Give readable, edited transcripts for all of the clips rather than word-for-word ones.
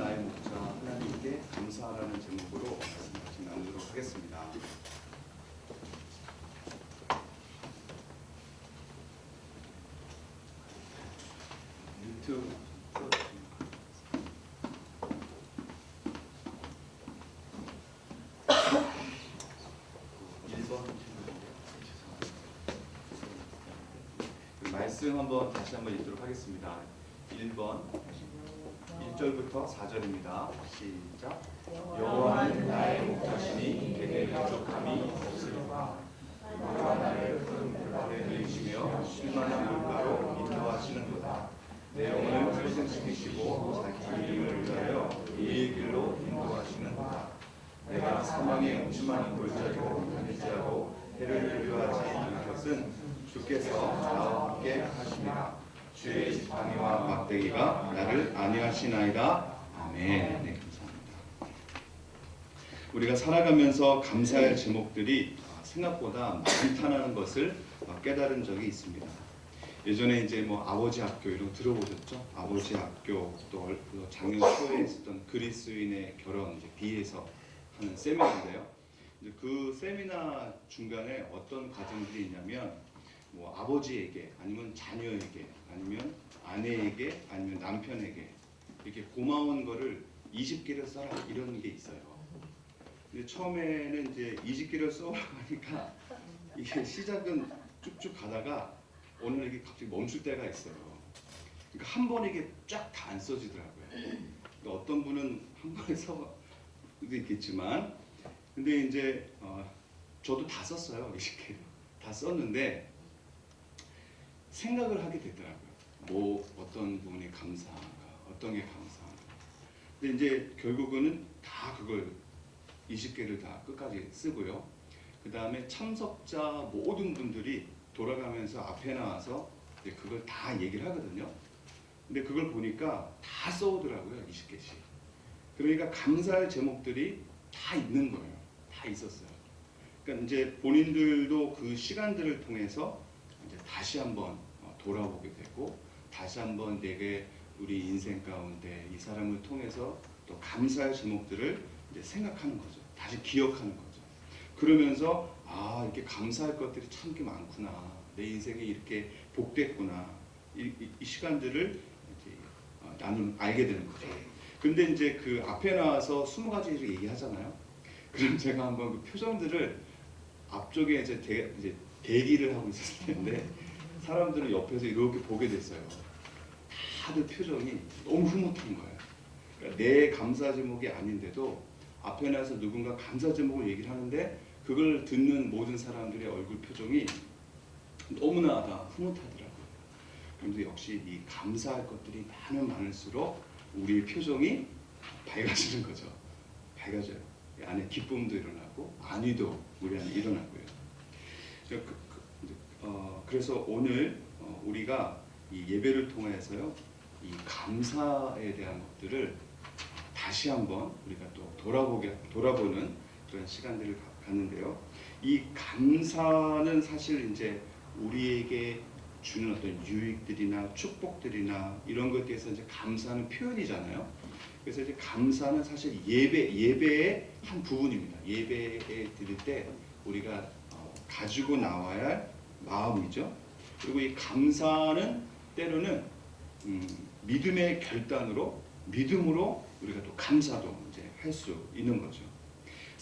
나의 목자 하나님께 감사하라는 제목으로 말씀 같이 나누도록 하겠습니다. 유튜브 1번 말씀 다시 한번 읽도록 하겠습니다. 1번 1절부터 4절입니다. 시작. 여호와는 나의 목자시니 내게 부족함이 없으리라. 그가 나를 푸른 물가에 들이시며 쉴만한 물가로 인도하시는도다. 내 영혼을 회생시키시고 자기 이름을 위하여 이 길로 인도하시는도다. 내가 사망의 음침한 골짜기로 다니지하고 해를 두려워하지 않을 것은 주께서 나와 함께 하심이라. 주의 지팡이와 막대기가 나를 안위하시나이다. 아멘. 네, 감사합니다. 우리가 살아가면서 감사할 제목들이 생각보다 많다는 것을 깨달은 적이 있습니다. 예전에 이제 아버지 학교 이런 거 들어보셨죠? 아버지 학교 또 작년 초에 있었던 그리스인의 결혼 비해서 하는 세미나인데요. 이제 그 세미나 중간에 어떤 과정들이 있냐면 아버지에게 아니면 자녀에게 아니면 아내에게 아니면 남편에게 이렇게 고마운 거를 20개를 써라 이런 게 있어요. 근데 처음에는 이제 20개를 써가니까 이게 시작은 쭉쭉 가다가 어느 날 이게 갑자기 멈출 때가 있어요. 그러니까 한 번에 이게 쫙 다 안 써지더라고요. 그러니까 어떤 분은 한 번에 써도 있겠지만, 근데 이제 저도 다 썼어요. 20개를 다 썼는데 생각을 하게 되더라고요. 어떤 부분이 감사한가, 어떤 게 감사한가. 근데 이제 결국은 다 그걸 20개를 다 끝까지 쓰고요. 그 다음에 참석자 모든 분들이 돌아가면서 앞에 나와서 그걸 다 얘기를 하거든요. 근데 그걸 보니까 다 써오더라고요. 20개씩. 그러니까 감사할 제목들이 다 있는 거예요. 다 있었어요. 그러니까 이제 본인들도 그 시간들을 통해서 이제 다시 한번 돌아보게 되고, 다시 한번 내게 우리 인생 가운데 이 사람을 통해서 또 감사할 제목들을 이제 생각하는 거죠. 다시 기억하는 거죠. 그러면서 이렇게 감사할 것들이 참 꽤 많구나. 내 인생이 이렇게 복됐구나. 이 시간들을 이제 나는 알게 되는 거죠. 근데 이제 그 앞에 나와서 20가지를 얘기하잖아요. 그럼 제가 한번 그 표정들을 앞쪽에 이제 대기를 하고 있었을 텐데 사람들은 옆에서 이렇게 보게 됐어요. 다들 표정이 너무 흐뭇한 거예요. 그러니까 내 감사 제목이 아닌데도 앞에 나서 누군가 감사 제목을 얘기를 하는데 그걸 듣는 모든 사람들의 얼굴 표정이 너무나 다 흐뭇하더라고요. 그런데 역시 이 감사할 것들이 많을수록 우리의 표정이 밝아지는 거죠. 밝아져요. 안에 기쁨도 일어나고 안위도 우리 안에 일어나고요. 그래서 오늘 우리가 이 예배를 통해서요, 이 감사에 대한 것들을 다시 한번 우리가 또 돌아보는 그런 시간들을 갖는데요. 이 감사는 사실 이제 우리에게 주는 어떤 유익들이나 축복들이나 이런 것에 대해서 이제 감사하는 표현이잖아요. 그래서 이제 감사는 사실 예배의 한 부분입니다. 예배에 드릴 때 우리가 가지고 나와야 할 마음이죠. 그리고 이 감사는 때로는 믿음의 결단으로 믿음으로 우리가 또 감사도 이제 할 수 있는 거죠.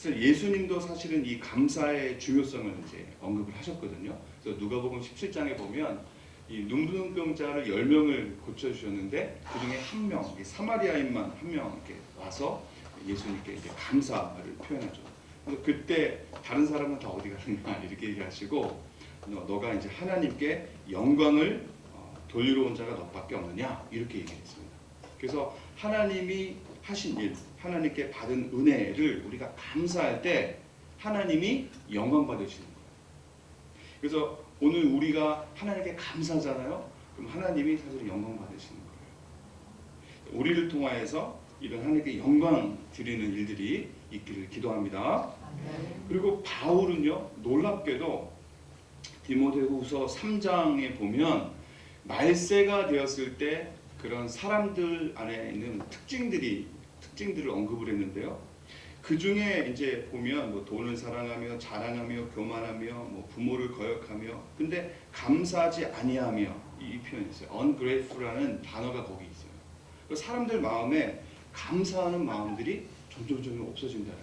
그래서 예수님도 사실은 이 감사의 중요성을 이제 언급을 하셨거든요. 그래서 누가복음 17장에 보면 이 눈부능병자를 10명을 고쳐주셨는데 그 중에 한 명, 사마리아인만 한 명 이렇게 와서 예수님께 이제 감사를 표현하죠. 그래서 그때 다른 사람은 다 어디 가느냐 이렇게 얘기하시고 너가 이제 하나님께 영광을 돌리러 온 자가 너밖에 없느냐 이렇게 얘기했습니다. 그래서 하나님이 하신 일, 하나님께 받은 은혜를 우리가 감사할 때 하나님이 영광 받으시는 거예요. 그래서 오늘 우리가 하나님께 감사하잖아요. 그럼 하나님이 사실 영광 받으시는 거예요. 우리를 통하여서 이런 하나님께 영광 드리는 일들이 있기를 기도합니다. 그리고 바울은요, 놀랍게도 디모데후서 3장에 보면 말세가 되었을 때 그런 사람들 안에 있는 특징들이 특징들을 언급을 했는데요. 그 중에 이제 보면 뭐 돈을 사랑하며 자랑하며 교만하며 뭐 부모를 거역하며, 근데 감사하지 아니하며, 이 표현이 있어요. ungrateful이라는 단어가 거기 있어요. 그 사람들 마음에 감사하는 마음들이 점점 없어진다는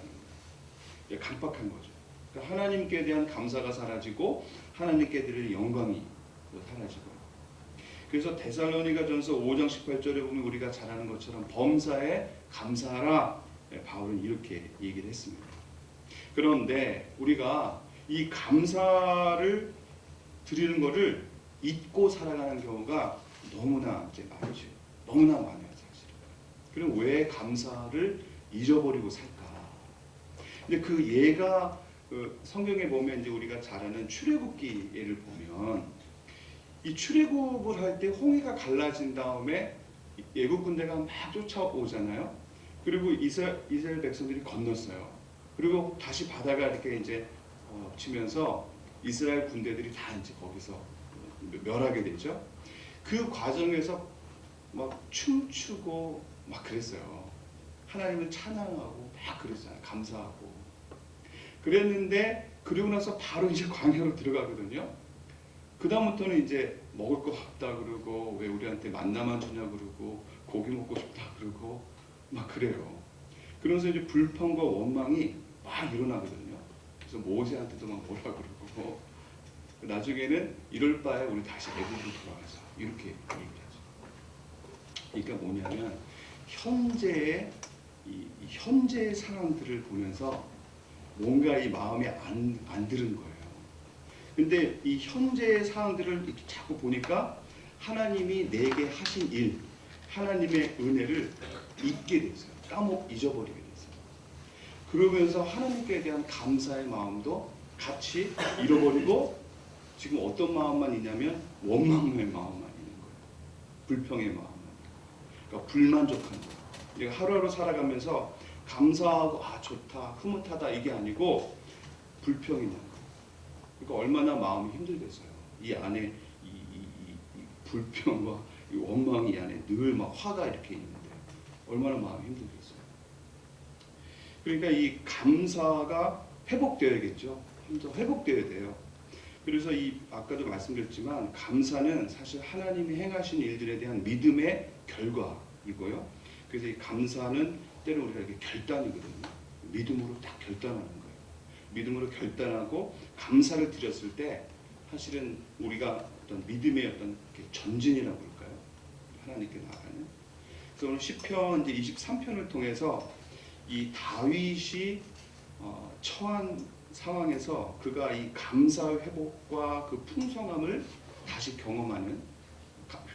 거예요. 강박한 거죠. 그러니까 하나님께 대한 감사가 사라지고 하나님께 드릴 영광이 사라지고. 그래서 데살로니가전서 5장 18절에 보면 우리가 잘 아는 것처럼 범사에 감사하라, 바울은 이렇게 얘기를 했습니다. 그런데 우리가 이 감사를 드리는 것을 잊고 살아가는 경우가 너무나 이제 많죠. 너무나 많아요, 사실. 그럼 왜 감사를 잊어버리고 살까? 근데 그 예가 그 성경에 보면 이제 우리가 잘 아는 출애굽기 예를 보면, 이 출애굽을 할 때 홍해가 갈라진 다음에 애굽 군대가 막 쫓아오잖아요. 그리고 이스라엘 백성들이 건넜어요. 그리고 다시 바다가 이렇게 이제 치면서 이스라엘 군대들이 다 이제 거기서 멸하게 되죠. 그 과정에서 막 춤추고 막 그랬어요. 하나님을 찬양하고 막 그랬잖아요. 감사하고. 그랬는데 그리고 나서 바로 이제 광야로 들어가거든요. 그 다음부터는 이제 먹을 거 없다 그러고, 왜 우리한테 만나만 주냐 그러고, 고기 먹고 싶다 그러고 막 그래요. 그러면서 이제 불평과 원망이 막 일어나거든요. 그래서 모세한테도 막 뭐라 그러고, 나중에는 이럴 바에 우리 다시 애굽으로 돌아가자 이렇게 얘기를 하죠. 그러니까 뭐냐면 현재의 상황들을 보면서 뭔가 이 마음에 안 드는 거예요. 근데 이 현재의 상황들을 이렇게 자꾸 보니까 하나님이 내게 하신 일, 하나님의 은혜를 잊게 됐어요. 잊어버리게 됐어요. 그러면서 하나님께 대한 감사의 마음도 같이 잃어버리고, 지금 어떤 마음만 있냐면 원망의 마음만 있는 거예요. 불평의 마음만. 그러니까 불만족한 거예요. 우리가 하루하루 살아가면서 감사하고 좋다, 흐뭇하다 이게 아니고 불평이 나는 거예요. 그러니까 얼마나 마음이 힘들겠어요. 이 안에 이 불평과 이 원망이 이 안에 늘 막 화가 이렇게 있는데 얼마나 마음이 힘들겠어요. 그러니까 이 감사가 회복되어야겠죠. 회복되어야 돼요. 그래서 이 아까도 말씀드렸지만 감사는 사실 하나님이 행하신 일들에 대한 믿음의 결과이고요. 그래서 이 감사는 때로 우리가 이게 결단이거든요. 믿음으로 딱 결단하는 거예요. 믿음으로 결단하고 감사를 드렸을 때 사실은 우리가 어떤 믿음의 어떤 전진이라고 할까요? 하나님께 나아가는. 그래서 오늘 시편 이제 23편을 통해서 이 다윗이 처한 상황에서 그가 이 감사의 회복과 그 풍성함을 다시 경험하는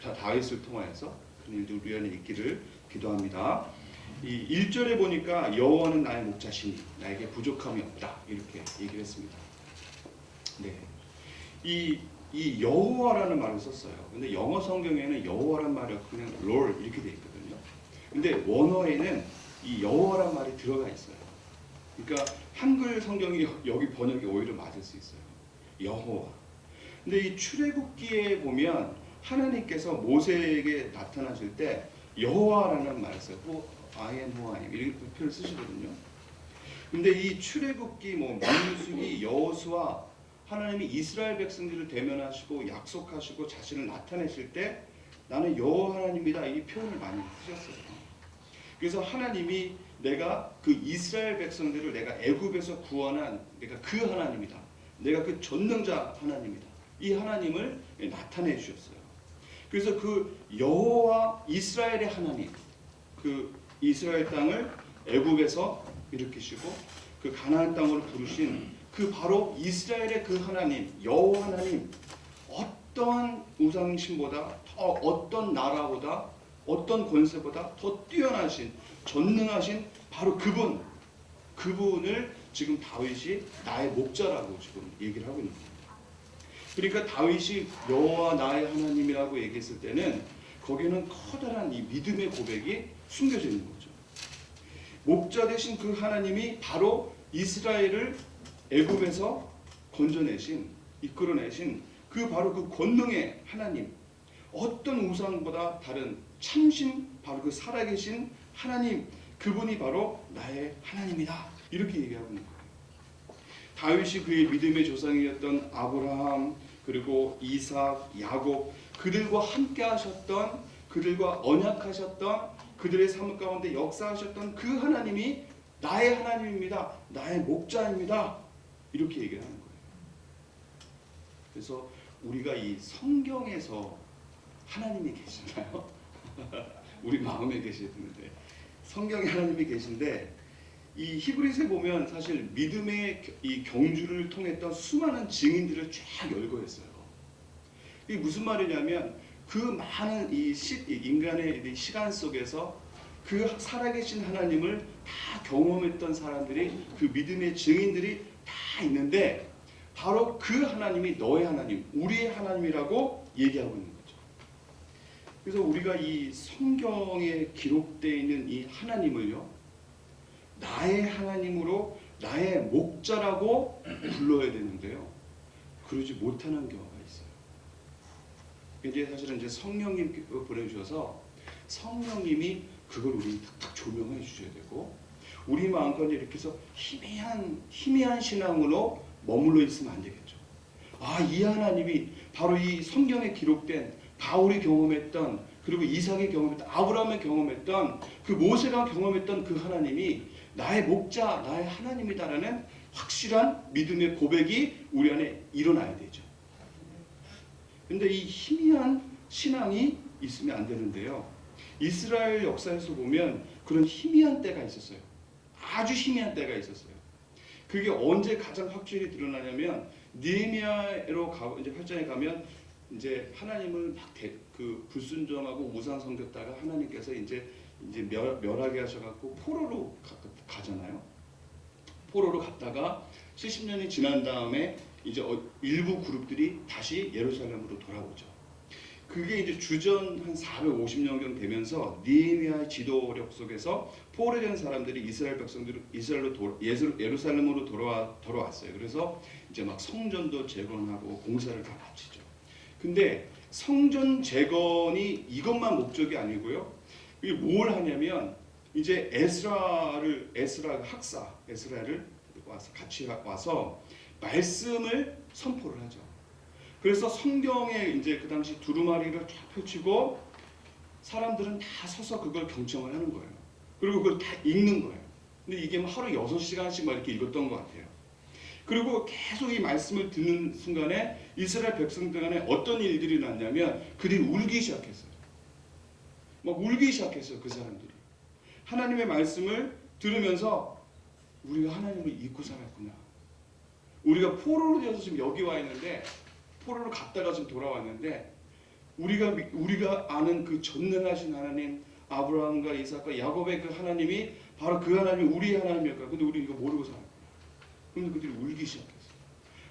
다윗을 통하여서 그런 일들 우리 안에 있기를 기도합니다. 이 1절에 보니까 여호와는 나의 목자시니 나에게 부족함이 없다 이렇게 얘기를 했습니다. 네, 이 여호와라는 말을 썼어요. 근데 영어 성경에는 여호와란 말이 그냥 Lord 이렇게 돼 있거든요. 근데 원어에는 이 여호와란 말이 들어가 있어요. 그러니까 한글 성경이 여기 번역이 오히려 맞을 수 있어요. 여호와. 근데 이 출애굽기에 보면 하나님께서 모세에게 나타나실 때 여호와라는 말을 써요. I am who I am 이렇게 표현을 쓰시거든요. 근데 이 출애굽기 민수기 여호수아 하나님이 이스라엘 백성들을 대면하시고 약속하시고 자신을 나타내실 때 나는 여호와 하나님이다 이 표현을 많이 쓰셨어요. 그래서 하나님이 내가 그 이스라엘 백성들을 내가 애굽에서 구원한 내가 그 하나님이다. 내가 그 전능자 하나님이다. 이 하나님을 나타내 주셨어요. 그래서 그 여호와 이스라엘의 하나님, 그 이스라엘 땅을 애굽에서 일으키시고 그 가나안 땅으로 부르신 그 바로 이스라엘의 그 하나님, 여호와 하나님, 어떠한 우상신보다 어떤 나라보다 어떤 권세보다 더 뛰어나신 전능하신 바로 그분을 지금 다윗이 나의 목자라고 지금 얘기를 하고 있는 겁니다. 그러니까 다윗이 여호와 나의 하나님이라고 얘기했을 때는 거기에는 커다란 이 믿음의 고백이 숨겨져 있는 거죠. 목자 되신 그 하나님이 바로 이스라엘을 애굽에서 건져내신, 이끌어내신 그 바로 그 권능의 하나님, 어떤 우상보다 다른 참신 바로 그 살아계신 하나님, 그분이 바로 나의 하나님이다. 이렇게 얘기하고 있는 거예요. 다윗이 그의 믿음의 조상이었던 아브라함, 그리고 이삭, 야곱, 그들과 함께 하셨던, 그들과 언약하셨던, 그들의 삶 가운데 역사하셨던 그 하나님이 나의 하나님입니다. 나의 목자입니다. 이렇게 얘기를 하는 거예요. 그래서 우리가 이 성경에서 하나님이 계시나요? 우리 마음에 계시는데 성경에 하나님이 계신데, 이 히브리서에 보면 사실 믿음의 이 경주를 통했던 수많은 증인들을 쫙 열거했어요. 이게 무슨 말이냐면 그 많은 이 인간의 시간 속에서 그 살아계신 하나님을 다 경험했던 사람들이, 그 믿음의 증인들이 다 있는데 바로 그 하나님이 너의 하나님, 우리의 하나님이라고 얘기하고 있는 거죠. 그래서 우리가 이 성경에 기록되어 있는 이 하나님을요, 나의 하나님으로, 나의 목자라고 불러야 되는데요, 그러지 못하는 경우가 있어요. 이제 사실은 이제 성령님 보내주셔서 성령님이 그걸 우리 탁탁 조명해 주셔야 되고, 우리 마음까지 이렇게 해서 희미한 신앙으로 머물러 있으면 안 되겠죠. 아, 이 하나님이 바로 이 성경에 기록된 바울이 경험했던, 그리고 이삭이 경험했던, 아브라함이 경험했던, 그 모세가 경험했던 그 하나님이 나의 목자, 나의 하나님이다라는 확실한 믿음의 고백이 우리 안에 일어나야 되죠. 근데 이 희미한 신앙이 있으면 안 되는데요, 이스라엘 역사에서 보면 그런 희미한 때가 있었어요. 아주 희미한 때가 있었어요. 그게 언제 가장 확실히 드러나냐면, 느헤미야로 이제 8장에 가면 이제 하나님을 막 불순종하고 우상 섬겼다가 하나님께서 이제 멸하게 하셔갖고 포로로 가잖아요. 포로로 갔다가 70년이 지난 다음에 이제 일부 그룹들이 다시 예루살렘으로 돌아오죠. 그게 이제 주전 한 450년경 되면서 느헤미야의 지도력 속에서 포로된 사람들이 이스라엘 백성들이 예루살렘으로 돌아왔어요. 그래서 이제 막 성전도 재건하고 공사를 다 마치죠. 근데 성전 재건이 이것만 목적이 아니고요, 이게 뭘 하냐면 이제 에스라를 같이 와서 말씀을 선포를 하죠. 그래서 성경에 이제 그 당시 두루마리를 쫙 펼치고 사람들은 다 서서 그걸 경청을 하는 거예요. 그리고 그걸 다 읽는 거예요. 근데 이게 하루 6시간씩 막 이렇게 읽었던 것 같아요. 그리고 계속 이 말씀을 듣는 순간에 이스라엘 백성들 간에 어떤 일들이 났냐면 그들이 울기 시작했어요. 막 울기 시작했어요. 그 사람들이 하나님의 말씀을 들으면서 우리가 하나님을 잊고 살았구나. 우리가 포로로 되어서 지금 여기 와 있는데, 포로로 갔다가 지금 돌아왔는데, 우리가 아는 그 전능하신 하나님, 아브라함과 이삭과 야곱의 그 하나님이 바로 그 하나님이 우리의 하나님일까? 근데 우리 이거 모르고 살았구나. 그런데 그들이 울기 시작했어요.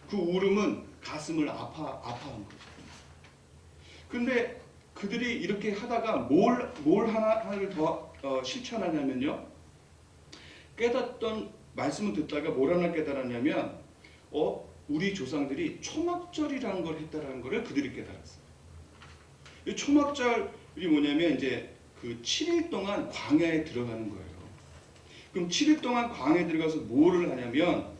그 울음은 가슴을 아파한 거죠. 근데 그들이 이렇게 하다가 하나를 더 실천하냐면요, 깨닫던 말씀을 듣다가 뭘 하나 깨달았냐면, 우리 조상들이 초막절이라는 걸 했다라는 것을 그들이 깨달았어요. 이 초막절이 뭐냐면 이제 그 7일 동안 광야에 들어가는 거예요. 그럼 7일 동안 광야에 들어가서 뭐를 하냐면,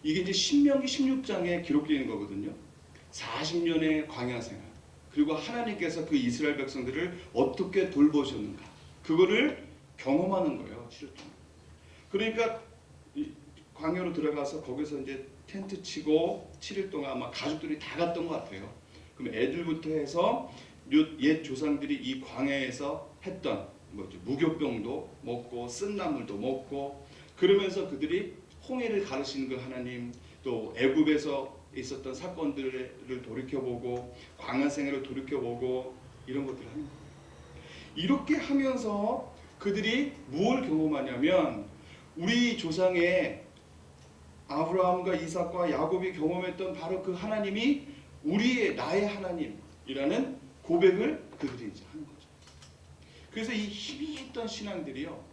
이게 이제 신명기 16장에 기록되어 있는 거거든요. 40년의 광야 생활, 그리고 하나님께서 그 이스라엘 백성들을 어떻게 돌보셨는가, 그거를 경험하는 거예요. 7일 동안. 그러니까 광야로 들어가서 거기서 이제 텐트 치고 7일 동안 아마 가족들이 다 갔던 것 같아요. 그럼 애들부터 해서 옛 조상들이 이 광야에서 했던 무교병도 먹고 쓴나물도 먹고, 그러면서 그들이 홍해를 가르치는 그 하나님, 또 애굽에서 있었던 사건들을 돌이켜보고 광야 생활을 돌이켜보고 이런 것들을 하는 거예요. 이렇게 하면서 그들이 무엇을 경험하냐면, 우리 조상의 아브라함과 이삭과 야곱이 경험했던 바로 그 하나님이 나의 하나님이라는 고백을 그들이 이제 하는 거죠. 그래서 이 희미했던 신앙들이요,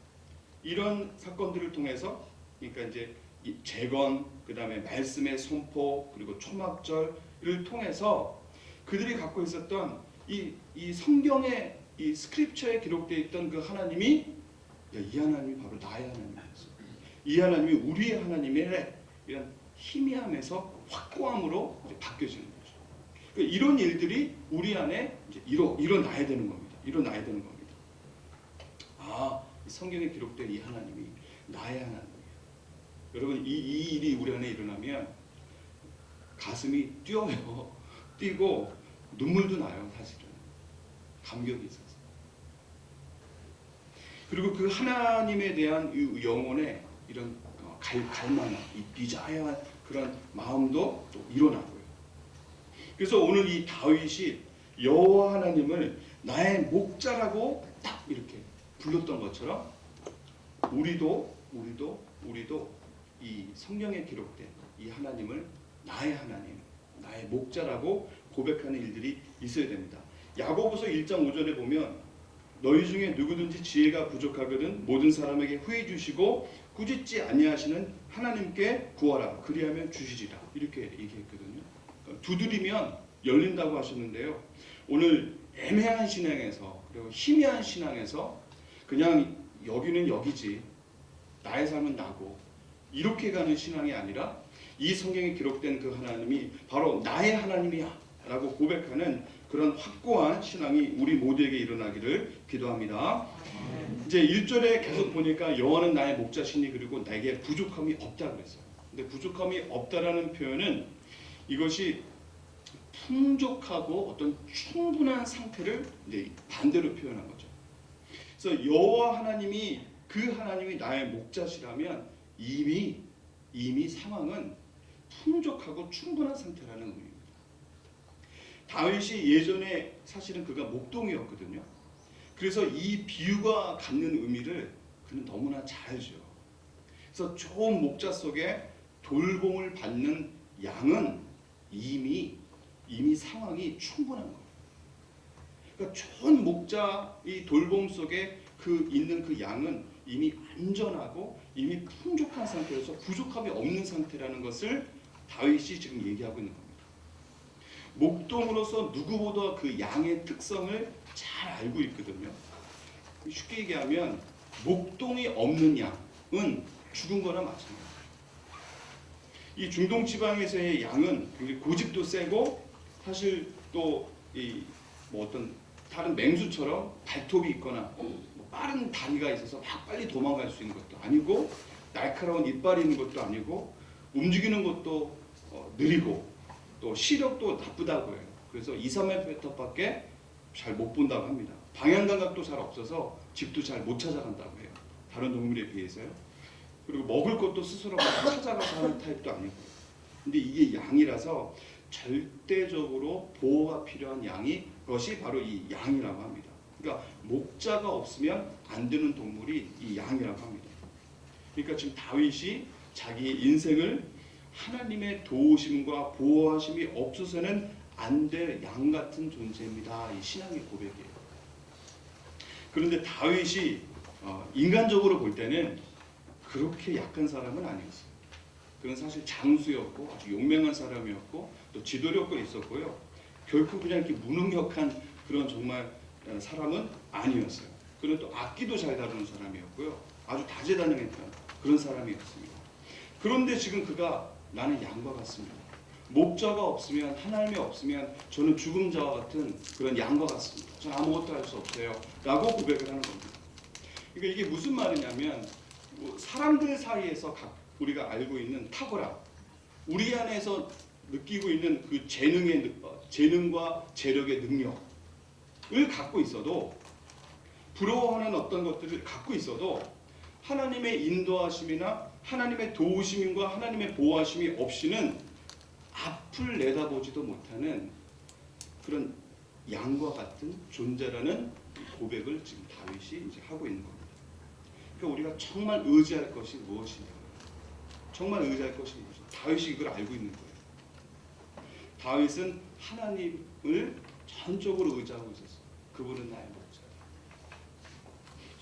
이런 사건들을 통해서, 그러니까 이제 재건, 그 다음에 말씀의 선포, 그리고 초막절을 통해서 그들이 갖고 있었던 이 성경의 이 스크립처에 기록되어 있던 그 하나님이 야, 이 하나님이 바로 나의 하나님이었어. 이 하나님이 우리의 하나님의 이런 희미함에서 확고함으로 이제 바뀌어지는 거죠. 그러니까 이런 일들이 우리 안에 이제 일어나야 되는 겁니다. 일어나야 되는 겁니다. 아, 성경에 기록된 이 하나님이 나의 하나님이에요. 여러분, 이 일이 우리 안에 일어나면 가슴이 뛰어요. 뛰고 눈물도 나요. 사실은 감격이 있어서. 그리고 그 하나님에 대한 이 영혼의 이런 갈망한 이 비자해한 그런 마음도 또 일어나고요. 그래서 오늘 이 다윗이 여호와 하나님을 나의 목자라고 딱 이렇게 불렀던 것처럼 우리도 이 성경에 기록된 이 하나님을 나의 하나님, 나의 목자라고 고백하는 일들이 있어야 됩니다. 야고보서 1장 5절에 보면 너희 중에 누구든지 지혜가 부족하거든 모든 사람에게 후해 주시고 꾸짖지 아니하시는 하나님께 구하라 그리하면 주시리라 이렇게 얘기했거든요. 두드리면 열린다고 하셨는데요. 오늘 애매한 신앙에서 그리고 희미한 신앙에서 그냥 여기는 여기지 나의 삶은 나고 이렇게 가는 신앙이 아니라 이 성경에 기록된 그 하나님이 바로 나의 하나님이야 라고 고백하는 그런 확고한 신앙이 우리 모두에게 일어나기를 기도합니다. 이제 1절에 계속 보니까 여호와는 나의 목자시니 그리고 내게 부족함이 없다 그랬어요. 근데 부족함이 없다라는 표현은 이것이 풍족하고 어떤 충분한 상태를 이제 반대로 표현한 거죠. 그래서 여호와 하나님이 그 하나님이 나의 목자시라면 이미 상황은 풍족하고 충분한 상태라는 의미입니다. 다윗이 예전에 사실은 그가 목동이었거든요. 그래서 이 비유가 갖는 의미를 그는 너무나 잘 알죠. 그래서 좋은 목자 속에 돌봄을 받는 양은 이미 상황이 충분한 거예요. 그러니까 좋은 목자 이 돌봄 속에 있는 그 양은 이미 안전하고 이미 풍족한 상태여서 부족함이 없는 상태라는 것을 다윗이 지금 얘기하고 있는 겁니다. 목동으로서 누구보다 그 양의 특성을 잘 알고 있거든요. 쉽게 얘기하면 목동이 없는 양은 죽은 거나 마찬가지예요. 이 중동 지방에서의 양은 굉장히 고집도 세고 사실 또 어떤 다른 맹수처럼 발톱이 있거나 빠른 다리가 있어서 막 빨리 도망갈 수 있는 것도 아니고 날카로운 이빨이 있는 것도 아니고 움직이는 것도 느리고 또 시력도 나쁘다고 해요. 그래서 2-3m밖에 잘 못 본다고 합니다. 방향 감각도 잘 없어서 집도 잘 못 찾아간다고 해요. 다른 동물에 비해서요. 그리고 먹을 것도 스스로 찾아가서 하는 타입도 아니고. 근데 이게 양이라서 절대적으로 보호가 필요한 양이 그것이 바로 이 양이라고 합니다. 그러니까 목자가 없으면 안 되는 동물이 이 양이라고 합니다. 그러니까 지금 다윗이 자기의 인생을 하나님의 도우심과 보호하심이 없어서는 안 될 양 같은 존재입니다. 이 신앙의 고백이에요. 그런데 다윗이 인간적으로 볼 때는 그렇게 약한 사람은 아니었어요. 그는 사실 장수였고 아주 용맹한 사람이었고 또 지도력도 있었고요. 결코 그냥 이렇게 무능력한 그런 정말 사람은 아니었어요. 그는 또 악기도 잘 다루는 사람이었고요. 아주 다재다능했던 그런 사람이었습니다. 그런데 지금 그가 나는 양과 같습니다. 목자가 없으면 하나님이 없으면 저는 죽은 자와 같은 그런 양과 같습니다. 저는 아무것도 할 수 없어요. 라고 고백을 하는 겁니다. 그러니까 이게 무슨 말이냐면 사람들 사이에서 우리가 알고 있는 탁월함, 우리 안에서 느끼고 있는 그 재능과 재력의 능력을 갖고 있어도 부러워하는 어떤 것들을 갖고 있어도 하나님의 인도하심이나 하나님의 도우심과 하나님의 보호하심이 없이는 앞을 내다보지도 못하는 그런 양과 같은 존재라는 고백을 지금 다윗이 이제 하고 있는 겁니다. 그러니까 우리가 정말 의지할 것이 무엇이냐? 정말 의지할 것이 무엇이냐? 다윗이 이걸 알고 있는 거예요. 다윗은 하나님을 전적으로 의지하고 있었어요. 그분은 나의 목자.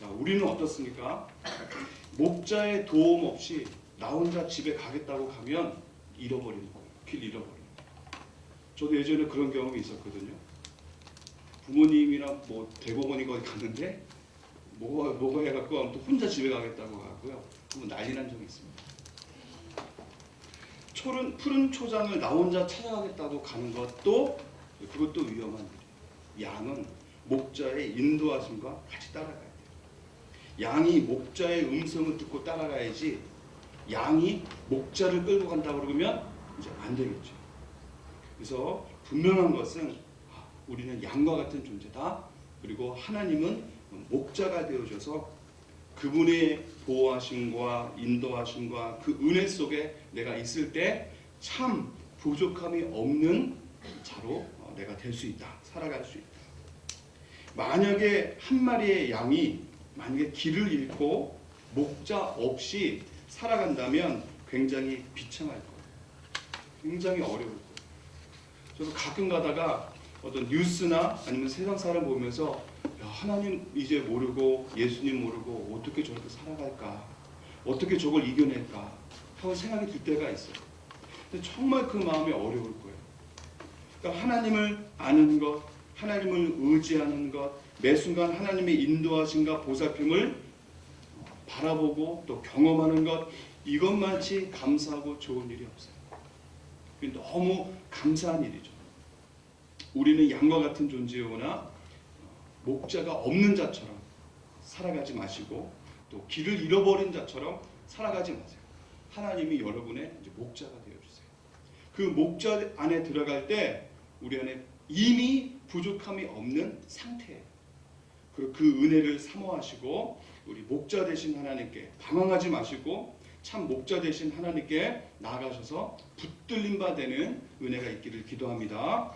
자, 우리는 어떻습니까? 목자의 도움 없이 나 혼자 집에 가겠다고 가면 잃어버리는 거예요. 길 잃어버리는 거예요. 저도 예전에 그런 경험이 있었거든요. 부모님이랑 대공원이 거기 갔는데 뭐가 해갖고 아무튼 혼자 집에 가겠다고 하고요. 한번 난리 난 적이 있습니다. 푸른 초장을 나 혼자 찾아가겠다고 가는 그것도 위험한 일이에요. 양은 목자의 인도하심과 같이 따라가야 돼요. 양이 목자의 음성을 듣고 따라가야지, 양이 목자를 끌고 간다고 그러면 이제 안 되겠죠. 그래서 분명한 것은 우리는 양과 같은 존재다. 그리고 하나님은 목자가 되어줘서 그분의 보호하심과 인도하심과 그 은혜 속에 내가 있을 때 참 부족함이 없는 자로 내가 될 수 있다. 살아갈 수 있다. 만약에 한 마리의 양이 만약에 길을 잃고 목자 없이 살아간다면 굉장히 비참할 거예요. 굉장히 어려울 거예요. 저도 가끔 가다가 어떤 뉴스나 아니면 세상 사람 보면서 하나님 이제 모르고 예수님 모르고 어떻게 저렇게 살아갈까, 어떻게 저걸 이겨낼까 하고 생각이 들 때가 있어요. 근데 정말 그 마음이 어려울 거예요. 그러니까 하나님을 아는 것, 하나님을 의지하는 것, 매 순간 하나님의 인도하심과 보살핌을 바라보고 또 경험하는 것, 이것만치 감사하고 좋은 일이 없어요. 너무 감사한 일이죠. 우리는 양과 같은 존재요나 목자가 없는 자처럼 살아가지 마시고 또 길을 잃어버린 자처럼 살아가지 마세요. 하나님이 여러분의 이제 목자가 되어주세요. 그 목자 안에 들어갈 때 우리 안에 이미 부족함이 없는 상태예요. 그리고 그 은혜를 사모하시고 우리 목자 되신 하나님께 방황하지 마시고 참 목자 되신 하나님께 나아가셔서 붙들림 바 되는 은혜가 있기를 기도합니다.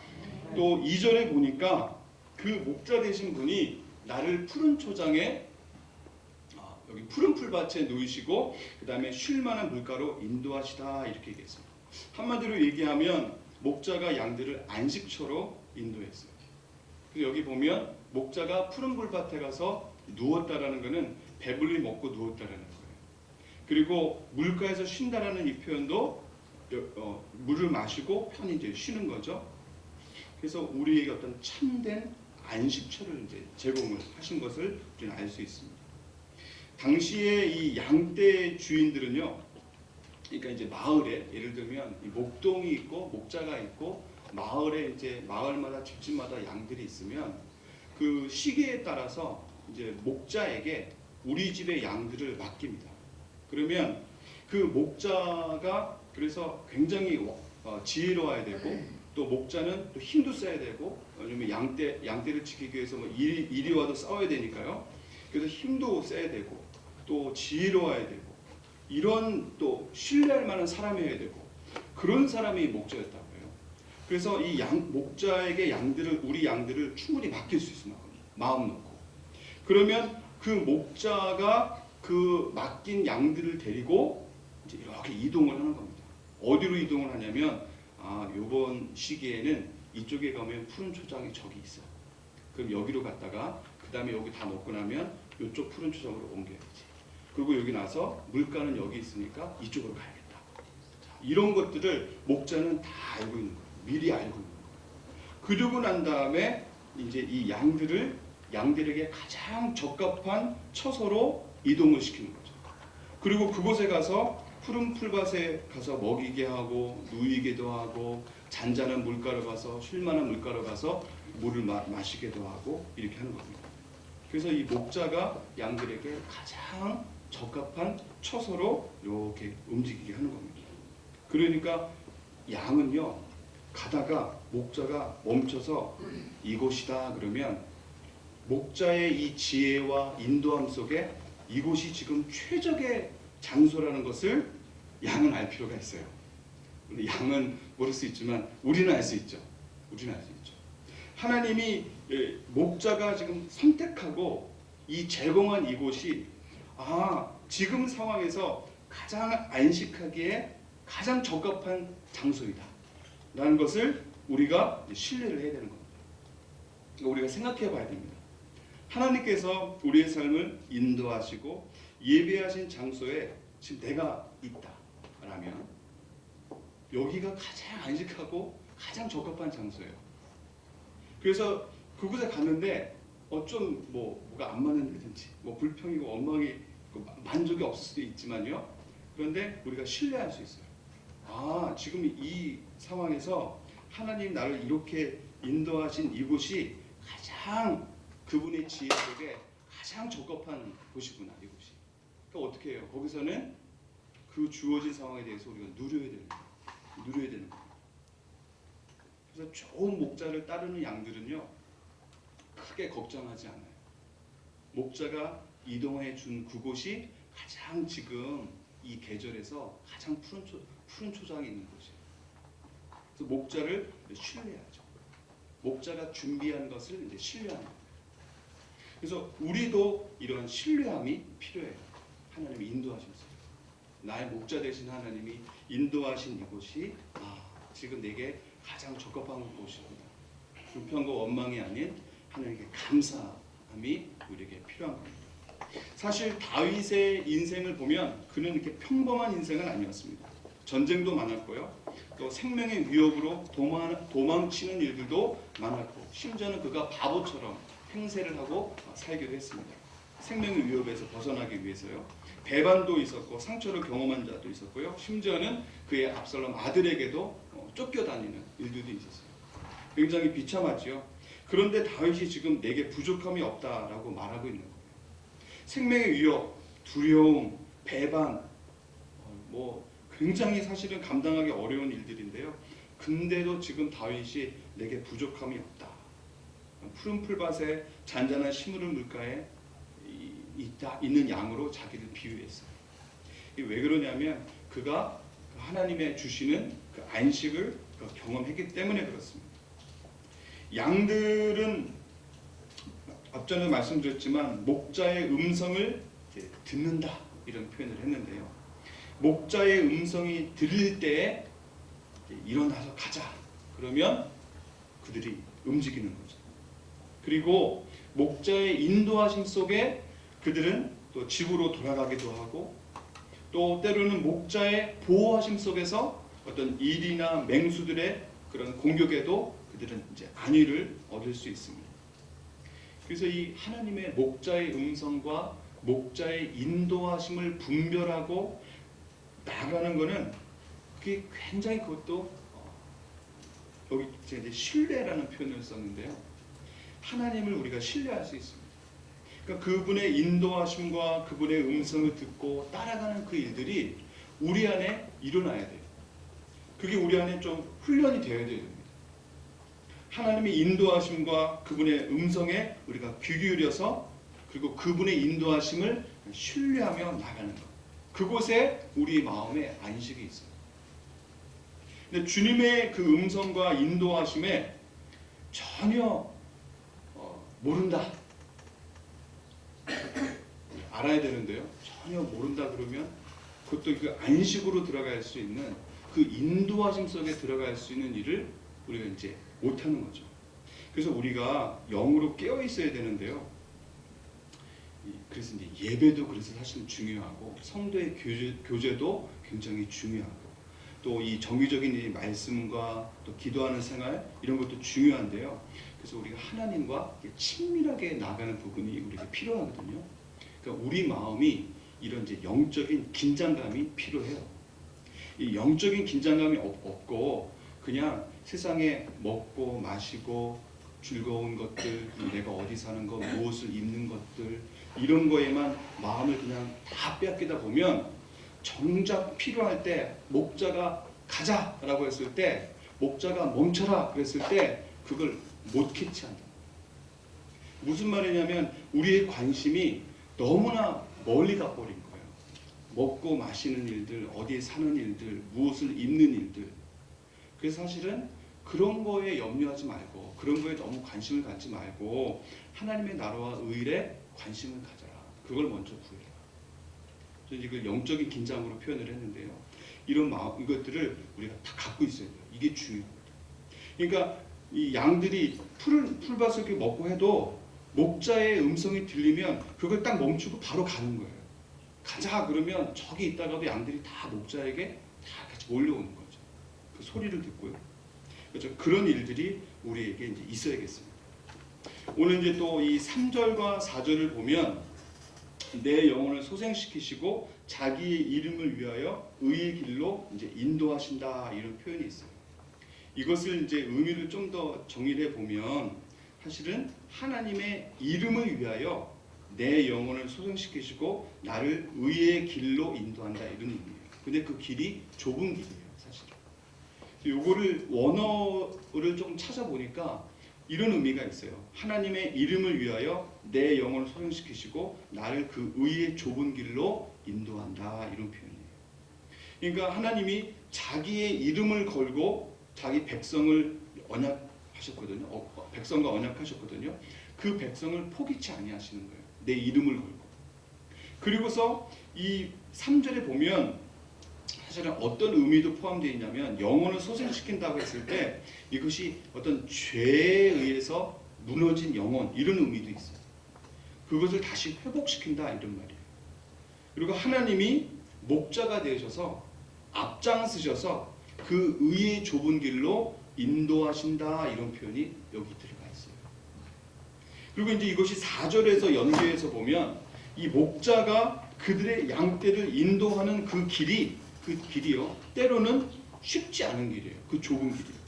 또 2절에 보니까 그 목자 되신 분이 나를 푸른 초장에 여기 푸른 풀밭에 놓이시고 그 다음에 쉴 만한 물가로 인도하시다 이렇게 얘기했습니다. 한마디로 얘기하면 목자가 양들을 안식처로 인도했어요. 그래서 여기 보면 목자가 푸른 풀밭에 가서 누웠다라는 것은 배불리 먹고 누웠다라는 거예요. 그리고 물가에서 쉰다라는 이 표현도 물을 마시고 편히 이제 쉬는 거죠. 그래서 우리에게 어떤 참된 안식처를 이제 제공을 하신 것을 우리는 알 수 있습니다. 당시에 이 양떼 주인들은요, 그러니까 이제 마을에 예를 들면 이 목동이 있고 목자가 있고 마을에 이제 마을마다 집집마다 양들이 있으면 그 시기에 따라서 이제 목자에게 우리 집의 양들을 맡깁니다. 그러면 그 목자가 그래서 굉장히 지혜로워야 되고 또 목자는 또 힘도 써야 되고 왜냐면 양떼를 지키기 위해서 뭐 이리 와도 싸워야 되니까요. 그래서 힘도 써야 되고 또 지혜로워야 되고 이런 또 신뢰할 만한 사람이어야 되고 그런 사람이 목자였다고 해요. 그래서 이 목자에게 우리 양들을 충분히 맡길 수 있습니다. 마음 놓고. 그러면 그 목자가 그 맡긴 양들을 데리고 이제 이렇게 이동을 하는 겁니다. 어디로 이동을 하냐면 요번 시기에는 이쪽에 가면 푸른 초장이 저기 있어. 그럼 여기로 갔다가 그 다음에 여기 다 먹고 나면 이쪽 푸른 초장으로 옮겨야지. 그리고 여기 나서 물가는 여기 있으니까 이쪽으로 가야겠다. 이런 것들을 목자는 다 알고 있는 거예요. 미리 알고 있는 거예요. 그러고 난 다음에 이제 이 양들에게 가장 적합한 처소로 이동을 시키는 거죠. 그리고 그곳에 가서 푸른 풀밭에 가서 먹이게 하고 누이기도 하고 잔잔한 물가로 가서 쉴만한 물가로 가서 물을 마시기도 하고 이렇게 하는 겁니다. 그래서 이 목자가 양들에게 가장 적합한 처소로 이렇게 움직이게 하는 겁니다. 그러니까 양은요 가다가 목자가 멈춰서 이곳이다 그러면 목자의 이 지혜와 인도함 속에 이곳이 지금 최적의 장소라는 것을 양은 알 필요가 있어요. 근데 양은 모를 수 있지만 우리는 알 수 있죠. 우리는 알 수 있죠. 하나님이 목자가 지금 선택하고 이 제공한 이곳이 지금 상황에서 가장 안식하기에 가장 적합한 장소이다 라는 것을 우리가 신뢰를 해야 되는 겁니다. 우리가 생각해 봐야 됩니다. 하나님께서 우리의 삶을 인도하시고 예배하신 장소에 지금 내가 있다 라면 여기가 가장 안식하고 가장 적합한 장소예요. 그래서 그곳에 갔는데 좀 뭐가 안 맞는다든지 뭐 불평이고 엉망이 만족이 없을 수도 있지만요. 그런데 우리가 신뢰할 수 있어요. 지금 이 상황에서 하나님 나를 이렇게 인도하신 이곳이 가장 그분의 지혜 속에 가장 적합한 곳이구나, 이곳이. 그러니까 어떻게 해요? 거기서는 그 주어진 상황에 대해서 우리가 누려야 되는 거예요. 그래서 좋은 목자를 따르는 양들은요, 크게 걱정하지 않아요. 목자가 이동해 준 그곳이 가장 지금 이 계절에서 가장 푸른 초장이 있는 곳이에요. 그래서 목자를 신뢰하죠. 목자가 준비한 것을 이제 신뢰하는 거예요. 그래서 우리도 이런 신뢰함이 필요해요. 하나님이 인도하심 속에. 나의 목자 되신 하나님이 인도하신 이곳이 지금 내게 가장 적합한 곳이구나. 불평과 원망이 아닌 하나님께 감사함이 우리에게 필요한 겁니다. 사실 다윗의 인생을 보면 그는 이렇게 평범한 인생은 아니었습니다. 전쟁도 많았고요. 또 생명의 위협으로 도망치는 일들도 많았고, 심지어는 그가 바보처럼 행세를 하고 살기도 했습니다. 생명의 위협에서 벗어나기 위해서요. 배반도 있었고 상처를 경험한 자도 있었고요. 심지어는 그의 압살롬 아들에게도 쫓겨다니는 일들도 있었어요. 굉장히 비참하지요. 그런데 다윗이 지금 내게 부족함이 없다라고 말하고 있는 거예요. 생명의 위협, 두려움, 배반, 굉장히 사실은 감당하기 어려운 일들인데요. 근데도 지금 다윗이 내게 부족함이 없다. 푸른 풀밭에 잔잔한 시무른 물가에 있는 양으로 자기를 비유했어요. 왜 그러냐면 그가 하나님의 주시는 그 안식을 경험했기 때문에 그렇습니다. 양들은 앞전에 말씀드렸지만 목자의 음성을 듣는다 이런 표현을 했는데요. 목자의 음성이 들릴 때에 일어나서 가자 그러면 그들이 움직이는 거죠. 그리고 목자의 인도하심 속에 그들은 또 집으로 돌아가기도 하고, 또 때로는 목자의 보호하심 속에서 어떤 일이나 맹수들의 그런 공격에도 그들은 이제 안위를 얻을 수 있습니다. 그래서 이 하나님의 목자의 음성과 목자의 인도하심을 분별하고 나가는 것은 그게 굉장히 그것도 여기 제가 이제 신뢰라는 표현을 썼는데요. 하나님을 우리가 신뢰할 수 있습니다. 그러니까 그분의 인도하심과 그분의 음성을 듣고 따라가는 그 일들이 우리 안에 일어나야 돼요. 그게 우리 안에 좀 훈련이 되어야 됩니다. 하나님의 인도하심과 그분의 음성에 우리가 귀 기울여서 그리고 그분의 인도하심을 신뢰하며 나가는 것. 그곳에 우리 마음에 안식이 있어요. 근데 주님의 그 음성과 인도하심에 전혀 모른다. 알아야 되는데요. 전혀 모른다 그러면 그것도 그 안식으로 들어갈 수 있는 그 인도하심 속에 들어갈 수 있는 일을 우리가 이제 못하는 거죠. 그래서 우리가 영으로 깨어 있어야 되는데요. 그래서 이제 예배도 그래서 사실 중요하고 성도의 교제도 굉장히 중요하고 또 이 정기적인 이 말씀과 또 기도하는 생활 이런 것도 중요한데요. 그래서 우리가 하나님과 친밀하게 나가는 부분이 우리가 필요하거든요. 그러니까 우리 마음이 이런 이제 영적인 긴장감이 필요해요. 이 영적인 긴장감이 없고 그냥 세상에 먹고 마시고 즐거운 것들, 내가 어디 사는 것, 무엇을 입는 것들 이런 거에만 마음을 그냥 다 빼앗기다 보면 정작 필요할 때 목자가 가자라고 했을 때 목자가 멈춰라 그랬을 때 그걸 못 캐치한다. 무슨 말이냐면 우리의 관심이 너무나 멀리 가버린 거예요. 먹고 마시는 일들, 어디에 사는 일들, 무엇을 입는 일들. 그래서 사실은 그런 거에 염려하지 말고 그런 거에 너무 관심을 갖지 말고 하나님의 나라와 의에 관심을 가져라. 그걸 먼저 구해라. 저는 이걸 영적인 긴장으로 표현을 했는데요. 이런 마음, 이것들을 우리가 다 갖고 있어야 돼요. 이게 중요합니다. 그러니까 이 양들이 풀밭을 이렇게 먹고 해도 목자의 음성이 들리면 그걸 딱 멈추고 바로 가는 거예요. 가자 그러면 저기 있다가도 양들이 다 목자에게 다 같이 몰려오는 거죠. 그 소리를 듣고요. 그렇죠? 그런 일들이 우리에게 이제 있어야겠습니다. 오늘 이제 또 이 3절과 4절을 보면 내 영혼을 소생시키시고 자기의 이름을 위하여 의의 길로 이제 인도하신다 이런 표현이 있어요. 이것을 이제 의미를 좀 더 정의를 해 보면 사실은 하나님의 이름을 위하여 내 영혼을 소생시키시고 나를 의의 길로 인도한다 이런 의미예요. 근데 그 길이 좁은 길이에요, 사실. 요거를 원어를 좀 찾아보니까 이런 의미가 있어요. 하나님의 이름을 위하여 내 영혼을 소생시키시고 나를 그 의의 좁은 길로 인도한다 이런 표현이에요. 그러니까 하나님이 자기의 이름을 걸고 자기 백성을 언약하셨거든요. 백성과 언약하셨거든요. 그 백성을 포기치 아니하시는 거예요. 내 이름을 걸고. 그리고서 이 3절에 보면 사실은 어떤 의미도 포함되어 있냐면 영혼을 소생시킨다고 했을 때 이것이 어떤 죄에 의해서 무너진 영혼 이런 의미도 있어요. 그것을 다시 회복시킨다 이런 말이에요. 그리고 하나님이 목자가 되셔서 앞장서셔서 그 의의 좁은 길로 인도하신다 이런 표현이 여기 들어가 있어요. 그리고 이제 이것이 4절에서 연계해서 보면 이 목자가 그들의 양떼를 인도하는 그 길이요 때로는 쉽지 않은 길이에요. 그 좁은 길이에요.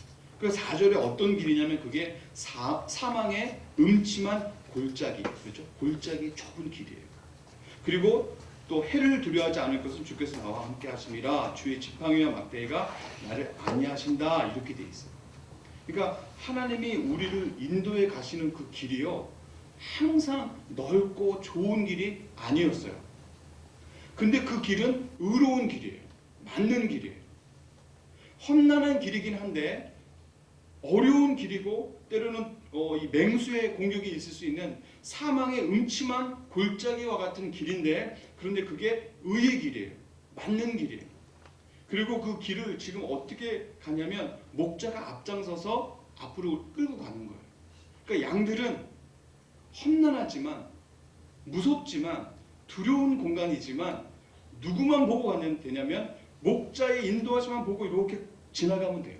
그 4절에 어떤 길이냐면 그게 사망의 음침한 골짜기, 그렇죠? 골짜기 좁은 길이에요. 그리고 또 해를 두려워하지 않을 것은 주께서 나와 함께 하심이라 주의 지팡이와 막대기가 나를 안위하신다 이렇게 돼 있어요. 그러니까 하나님이 우리를 인도해 가시는 그 길이요 항상 넓고 좋은 길이 아니었어요. 근데 그 길은 의로운 길이에요. 맞는 길이에요. 험난한 길이긴 한데 어려운 길이고 때로는 이 맹수의 공격이 있을 수 있는 사망의 음침한 골짜기와 같은 길인데 그런데 그게 의의 길이에요. 맞는 길이에요. 그리고 그 길을 지금 어떻게 가냐면 목자가 앞장서서 앞으로 끌고 가는 거예요. 그러니까 양들은 험난하지만 무섭지만 두려운 공간이지만 누구만 보고 가면 되냐면 목자의 인도하심만 보고 이렇게 지나가면 돼요.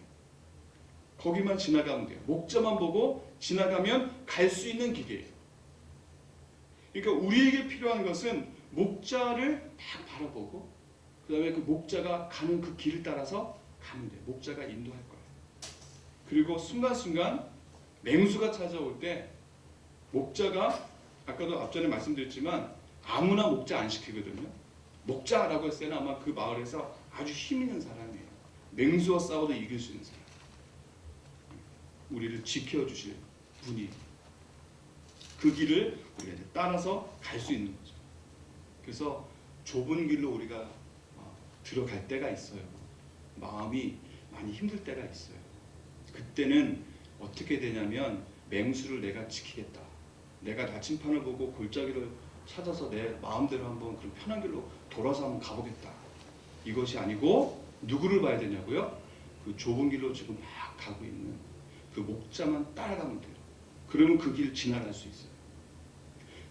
거기만 지나가면 돼요. 목자만 보고 지나가면 갈 수 있는 길이에요. 그러니까 우리에게 필요한 것은 목자를 딱 바라보고 그 다음에 그 목자가 가는 그 길을 따라서 가면 돼요. 목자가 인도할 거예요. 그리고 순간순간 맹수가 찾아올 때 목자가 아까도 앞전에 말씀드렸지만 아무나 목자 안 시키거든요. 목자라고 했을 때는 아마 그 마을에서 아주 힘 있는 사람이에요. 맹수와 싸워도 이길 수 있는 사람. 우리를 지켜주실 분이 그 길을 우리가 이제 따라서 갈 수 있는 거죠. 그래서 좁은 길로 우리가 들어갈 때가 있어요. 마음이 많이 힘들 때가 있어요. 그때는 어떻게 되냐면 맹수를 내가 지키겠다. 내가 나침판을 보고 골짜기를 찾아서 내 마음대로 한번 그런 편한 길로 돌아서 한번 가보겠다. 이것이 아니고 누구를 봐야 되냐고요? 그 좁은 길로 지금 막 가고 있는 그 목자만 따라가면 돼요. 그러면 그 길을 지나갈 수 있어요.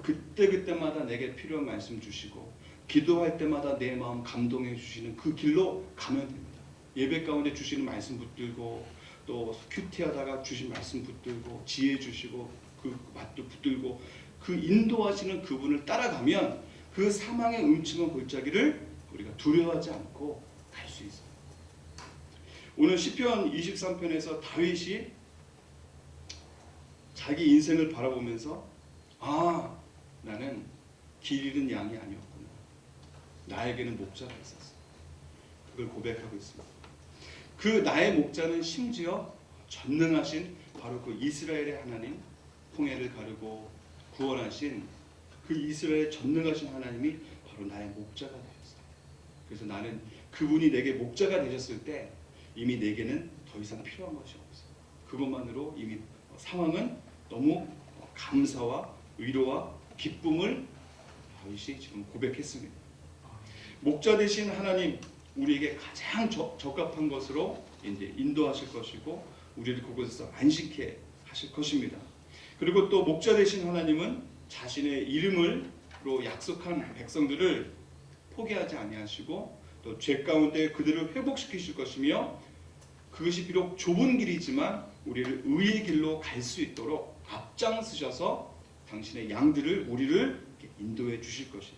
그때마다 내게 필요한 말씀 주시고 기도할 때마다 내 마음 감동해 주시는 그 길로 가면 됩니다. 예배 가운데 주시는 말씀 붙들고 또 큐티하다가 주신 말씀 붙들고 지혜 주시고 그 맛도 붙들고 그 인도하시는 그분을 따라가면 그 사망의 음침한 골짜기를 우리가 두려워하지 않고 갈 수 있어요. 오늘 시편 23편에서 다윗이 자기 인생을 바라보면서 나는 길 잃은 양이 아니었구나. 나에게는 목자가 있었어. 그걸 고백하고 있습니다. 그 나의 목자는 심지어 전능하신 바로 그 이스라엘의 하나님, 홍해를 가르고 구원하신 그 이스라엘의 전능하신 하나님이 바로 나의 목자가 되셨어요. 그래서 나는 그분이 내게 목자가 되셨을 때 이미 내게는 더 이상 필요한 것이 없어요. 그것만으로 이미 상황은 너무 감사와 위로와 기쁨을 다윗이 지금 고백했습니다. 목자 되신 하나님, 우리에게 가장 적합한 것으로 이제 인도하실 것이고 우리를 그곳에서 안식해 하실 것입니다. 그리고 또 목자 되신 하나님은 자신의 이름으로 약속한 백성들을 포기하지 아니하시고 또 죄 가운데 그들을 회복시키실 것이며 그것이 비록 좁은 길이지만 우리를 의의 길로 갈 수 있도록 앞장서셔서 당신의 양들을 우리를 인도해 주실 것이에요.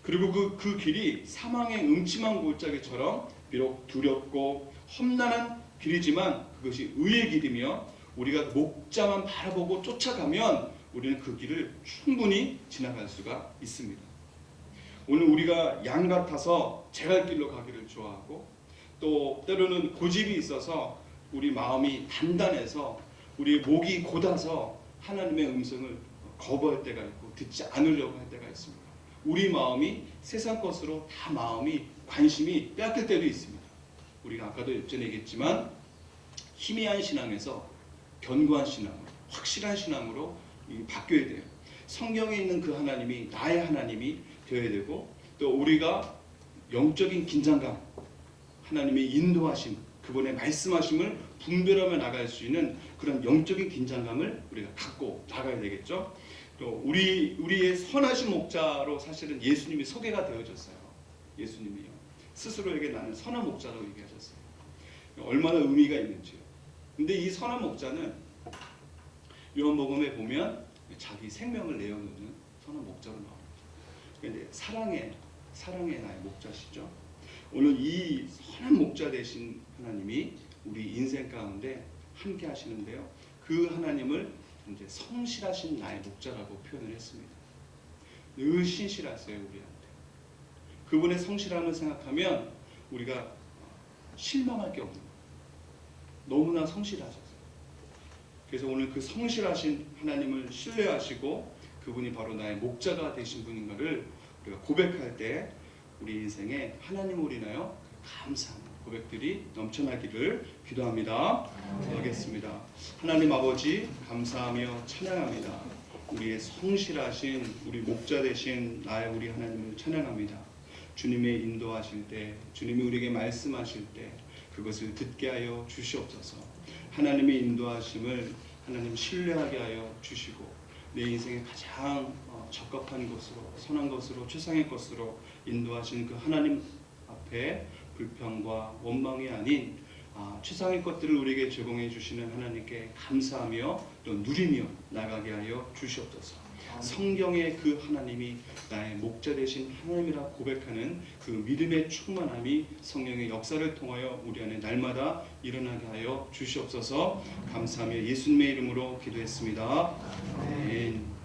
그리고 그 길이 사망의 음침한 골짜기처럼 비록 두렵고 험난한 길이지만 그것이 의의 길이며 우리가 목자만 바라보고 쫓아가면 우리는 그 길을 충분히 지나갈 수가 있습니다. 오늘 우리가 양 같아서 제갈길로 가기를 좋아하고 또 때로는 고집이 있어서 우리 마음이 단단해서 우리 목이 곧아서 하나님의 음성을 거부할 때가 있고 듣지 않으려고 할 때가 있습니다. 우리 마음이 세상 것으로 다 마음이 관심이 빼앗길 때도 있습니다. 우리가 아까도 전에 얘기했지만 희미한 신앙에서 견고한 신앙으로 확실한 신앙으로 바뀌어야 돼요. 성경에 있는 그 하나님이 나의 하나님이 되어야 되고 또 우리가 영적인 긴장감 하나님의 인도하심 그분의 말씀하심을 분별하며 나갈 수 있는 그런 영적인 긴장감을 우리가 갖고 나가야 되겠죠. 또 우리의 선하신 목자로 사실은 예수님이 소개가 되어졌어요. 예수님이요 스스로에게 나는 선한 목자라고 얘기하셨어요. 얼마나 의미가 있는지요. 근데 이 선한 목자는 요한복음에 보면 자기 생명을 내어놓는 선한 목자로 나옵니다. 그런데 사랑의 나의 목자시죠. 오늘 이 선한 목자 되신 하나님이 우리 인생 가운데 함께 하시는데요. 그 하나님을 이제 성실하신 나의 목자라고 표현을 했습니다. 늘 신실하세요 우리한테. 그분의 성실함을 생각하면 우리가 실망할 게 없는 거예요. 너무나 성실하셔서. 그래서 오늘 그 성실하신 하나님을 신뢰하시고 그분이 바로 나의 목자가 되신 분인가를 우리가 고백할 때 우리 인생에 하나님을 인하여 감사하는 고백들이 넘쳐나기를 기도합니다. 하겠습니다. 하나님 아버지 감사하며 찬양합니다. 우리의 성실하신 우리 목자 되신 나의 우리 하나님을 찬양합니다. 주님의 인도하실 때 주님이 우리에게 말씀하실 때 그것을 듣게 하여 주시옵소서. 하나님의 인도하심을 하나님 신뢰하게 하여 주시고 내 인생의 가장 적합한 것으로 선한 것으로 최상의 것으로 인도하신 그 하나님 앞에 불평과 원망이 아닌 최상의 것들을 우리에게 제공해 주시는 하나님께 감사하며 또 누리며 나가게 하여 주시옵소서. 성경의 그 하나님이 나의 목자 되신 하나님이라 고백하는 그 믿음의 충만함이 성령의 역사를 통하여 우리 안에 날마다 일어나게 하여 주시옵소서. 감사하며 예수님의 이름으로 기도했습니다. 아멘.